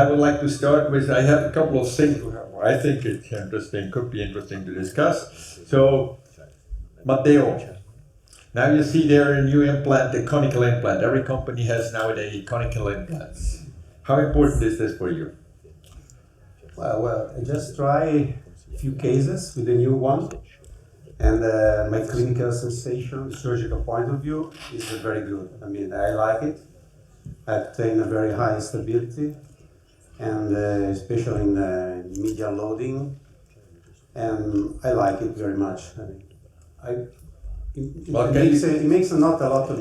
I would like to start with, I have a couple of things I think it's interesting, could be interesting to discuss. So, Matteo, now you see there a new implant, the conical implant. Every company has nowadays conical implants. How important is this for you? Well, I just try a few cases with the new one, and my clinical sensation, surgical point of view, is very good. I mean, I like it. I obtain a very high stability, and especially in medial loading, and I like it very much. I mean, it makes not a lot of,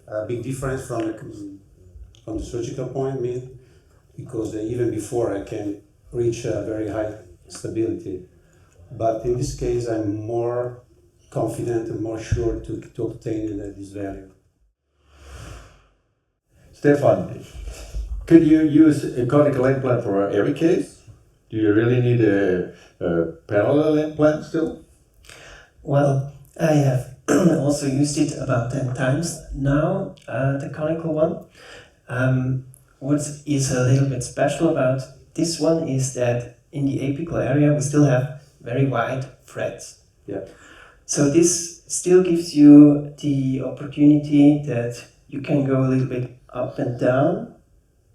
a big difference from the surgical point, because even before I can reach a very high stability. But in this case, I'm more confident and more sure to obtain this value. Stefan, could you use a conical implant for every case? Do you really need a parallel implant still? Well, I have also used it about 10 times now, the conical one. What is a little bit special about this one is that in the apical area we still have very wide threads. Yeah. So this still gives you the opportunity that you can go a little bit up and down,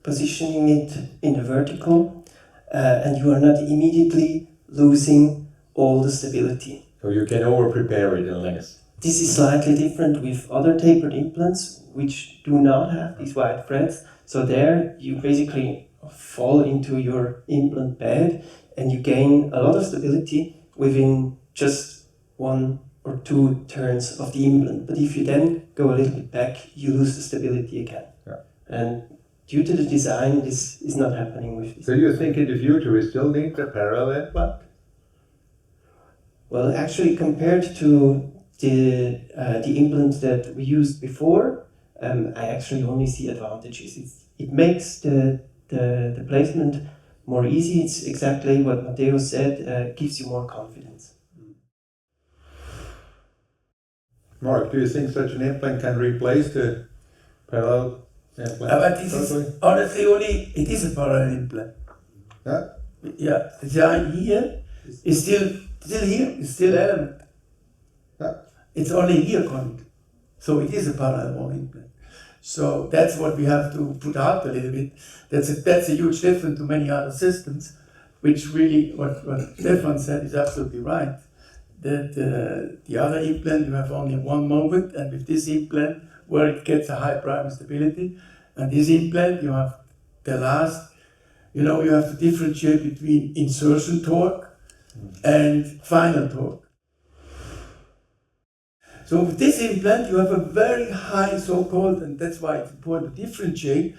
positioning it in the vertical, and you are not immediately losing all the stability. So you can over-prepare it in length. This is slightly different with other tapered implants, which do not have these wide threads. So there you basically fall into your implant bed and you gain a lot of stability within just 1 or 2 turns of the implant. But if you then go a little bit back, you lose the stability again. Yeah. And due to the design, this is not happening with this. So you think in the future we still need a parallel implant? Well, actually, compared to the implants that we used before, I actually only see advantages. It makes the placement more easy. It's exactly what Matteo said, gives you more confidence. Mark, do you think such an implant can replace the parallel implant? But this is honestly it is a parallel implant. Yeah? Yeah, the design here is still here, it's still element. Yeah. It's only here conic. So it is a parallel wall implant. So that's what we have to put out a little bit. That's a huge difference to many other systems, which really, what Stefan said is absolutely right. That the other implant, you have only one moment, and with this implant, where it gets a high primary stability, and this implant, you have the last, you have to differentiate between insertion torque and final torque. So with this implant, you have a very high so-called, and that's why it's important to differentiate,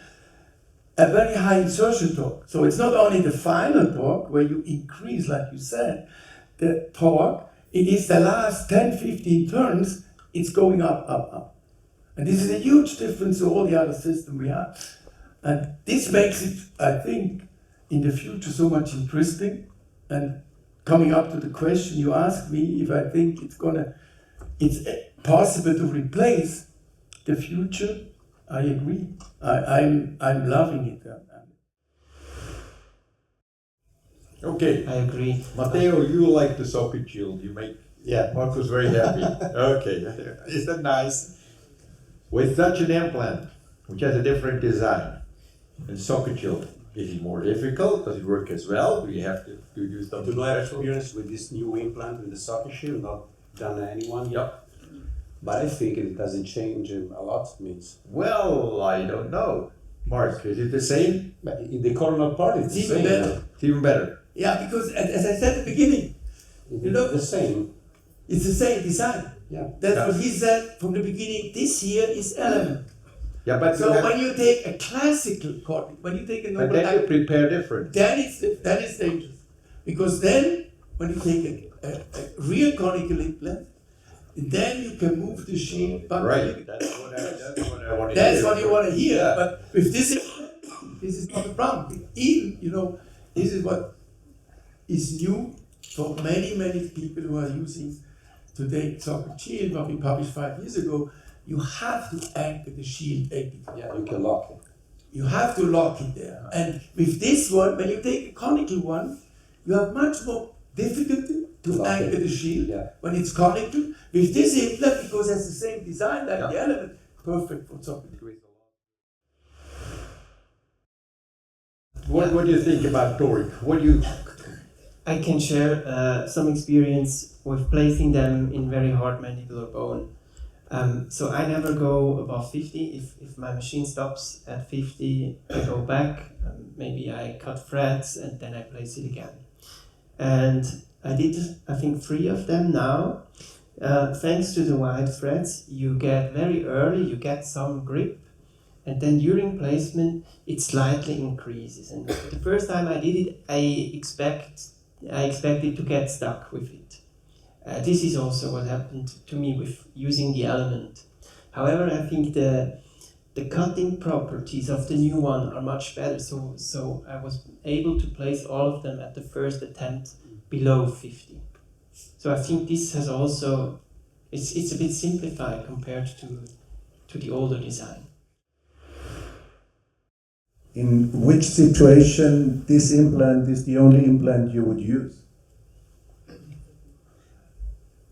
a very high insertion torque. So it's not only the final torque, where you increase, like you said, the torque, it is the last 10, 15 turns, it's going up. And this is a huge difference to all the other systems we have. And this makes it, I think, in the future so much interesting. And coming up to the question you asked me, if I think it's possible to replace the future, I agree. I'm loving it. Okay. I agree. Matteo, you like the socket shield. Yeah. Mark was very happy. Okay. Is that nice? With such an implant, which has a different design, and socket shield, is it more difficult? Does it work as well? Do you have to do something? To have experience with this new implant with the socket shield, not done anyone yet. But I think it doesn't change a lot. Well, I don't know. Mark, is it the same? But in the coronal part, it's It's the even same. better. It's even better. Yeah, because as I said at the beginning, It's the same. it's the same design. Yeah. That's what he said from the beginning. This here is element. Yeah, but So when you take a classical conic, when you take a but normal, then you prepare different. that is dangerous, because then when you take a real conical implant, then you can move the shield. But Right. That's what I want to that's hear. what you want to hear. Yeah. But with this is not a problem. Even this is what is new for many people who are using today socket shield. What we published 5 years ago. You have to anchor the shield apically. Yeah, you can lock it. You have to lock it there. And with this one, when you take a conical one, you have much more difficulty to Lock anchor it. the shield Yeah. when it's conical. With this implant, because it has the same design like Yeah. the element, perfect for something. What do you think about toric? What do you? I can share some experience with placing them in very hard mandibular bone. So I never go above 50. If my machine stops at 50, I go back. Maybe I cut threads and then I place it again. And I did, I think, 3 of them now. Thanks to the wide threads, you get very early, you get some grip. And then during placement, it slightly increases. And the first time I did it, I expected to get stuck with it. This is also what happened to me with using the element. However, I think the cutting properties of the new one are much better. So I was able to place all of them at the first attempt below 50. So I think this has also, it's a bit simplified compared to the older design. In which situation this implant is the only implant you would use?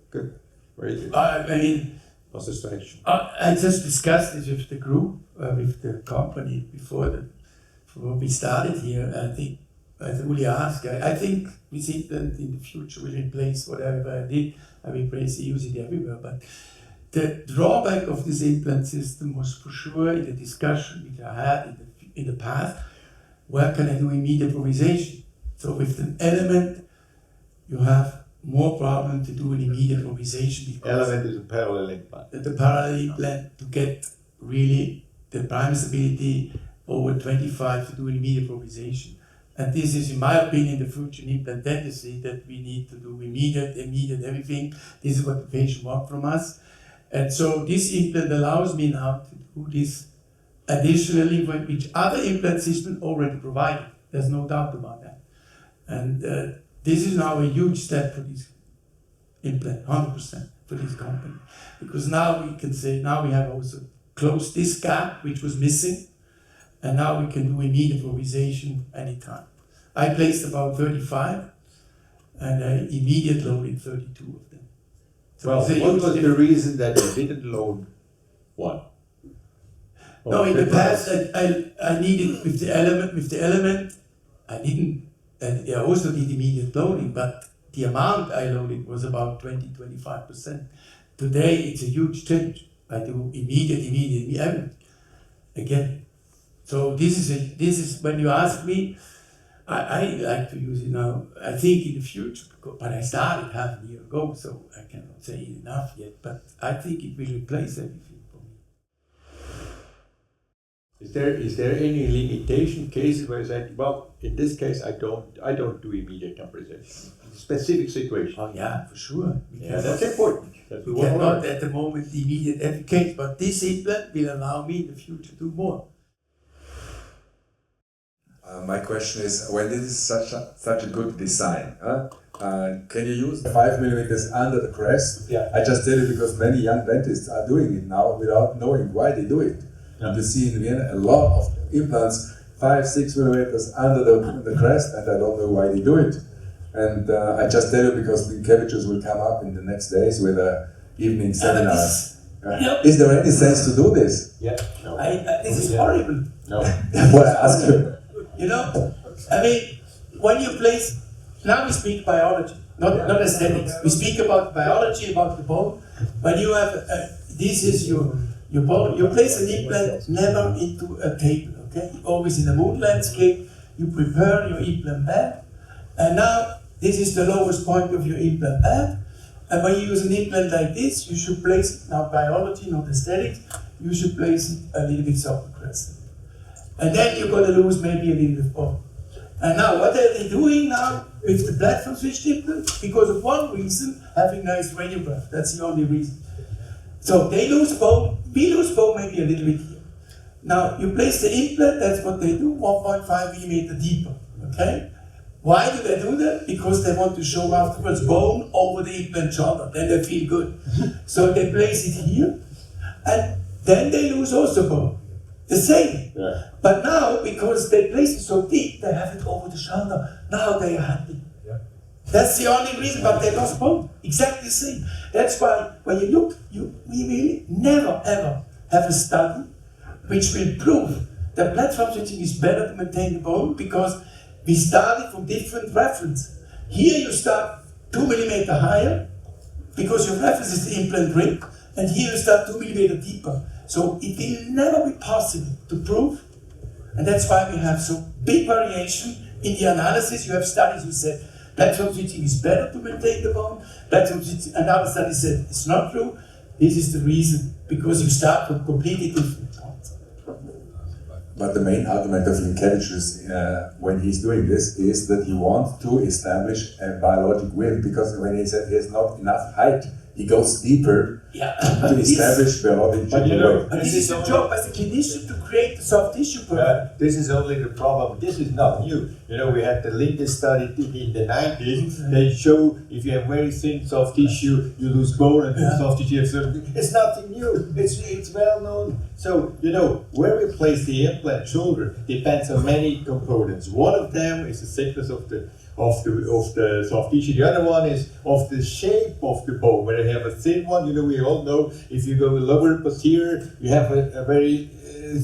Good. Very good. I mean, What's the strategy? I just discussed this with the group, with the company before we started here. I think I really asked. I think this implant in the future will replace whatever I did. I will use it everywhere. But the drawback of this implant system was for sure in the discussion which I had in the past. Where can I do immediate improvisation? So with an element, you have more problem to do an immediate improvisation because Element is a parallel implant. the parallel implant to get really the prime stability over 25 to do an immediate improvisation. And this is, in my opinion, the future in implant dentistry, that we need to do immediate everything. This is what the patient wants from us. And so this implant allows me now to do this additionally, which other implant system already provided. There's no doubt about that. And this is now a huge step for this implant, 100% for this company. Because now we can say, now we have also closed this gap, which was missing, and now we can do immediate improvisation anytime. I placed about 35, and I immediately loaded 32 of them. So Well, it's a what huge was the difference. reason that you didn't load one? No, Or in the different? past, I needed with the element, I didn't, and I also did immediate loading, but the amount I loaded was about 20-25%. Today, it's a huge change. I do immediate, again. So this is when you ask me, I like to use it now. I think in the future, but I started half a year ago, so I cannot say enough yet. But I think it will replace everything for me. Is there any limitation cases where you say, well, in this case I don't do immediate temporization? Specific situation. Oh yeah, for sure. Yeah, that's important. That's We what we cannot want. at the moment immediate efficacy, but this implant will allow me in the future to do more. My question is, when this is such a good design, can you use 5 millimeters under the crest? Yeah. I just tell you because many young dentists are doing it now without knowing why they do it. And you see in Vienna a lot of implants 5-6 millimeters under the crest, and I don't know why they do it. And I just tell you because the curvatures will come up in the next days with a evening seminar. Yep. Is there any sense to do this? Yeah. No. This is horrible. No. What I ask you. You know, I mean, when you place, now we speak biology, not aesthetics. We speak about biology, about the bone. When you have, this is your bone, you place an implant never into a table, okay? Always in a moon landscape, you prepare your implant bed, and now this is the lowest point of your implant bed. And when you use an implant like this, you should place it, now biology, not aesthetics, you should place it a little bit upper crescent. And then you're going to lose maybe a little bit of bone. And now, what are they doing now with the platform switch implant? Because of one reason, having nice radiograph. That's the only reason. So they lose bone, we lose bone maybe a little bit here. Now, you place the implant, that's what they do, 1.5 millimeter deeper, okay? Why do they do that? Because they want to show afterwards bone over the implant shoulder, then they feel good. So they place it here, and then they lose also bone. The same. Yeah. But now, because they place it so deep, they have it over the shoulder. Now they are happy. Yeah. That's the only reason, but they lost bone. Exactly the same. That's why when you look, we really never ever have a study which will prove that platform switching is better to maintain the bone, because we started from different reference. Here you start 2 millimeter higher, because your reference is the implant rib, and here you start 2 millimeter deeper. So it will never be possible to prove, and that's why we have so big variation in the analysis. You have studies who said platform switching is better to maintain the bone, platform switching, another study said it's not true. This is the reason, because you start from completely different points. But the main argument of Linkevich's when he's doing this is that he wants to establish a biologic will, because when he said he has not enough height, he goes deeper to establish biologic will. But this is your job as a clinician to create the soft tissue perfect. This is only the problem. This is not new. You know, we had the latest study in the 90s. They show if you have very thin soft tissue, you lose bone, and soft tissue. It's nothing new. It's well known. So you know where we place the implant shoulder depends on many components. One of them is the thickness of the soft tissue. The other one is of the shape of the bone. Where you have a thin one, you know, we all know if you go lower posterior, you have a very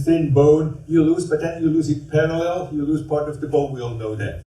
thin bone, you lose, but then you lose it parallel, you lose part of the bone, we all know that.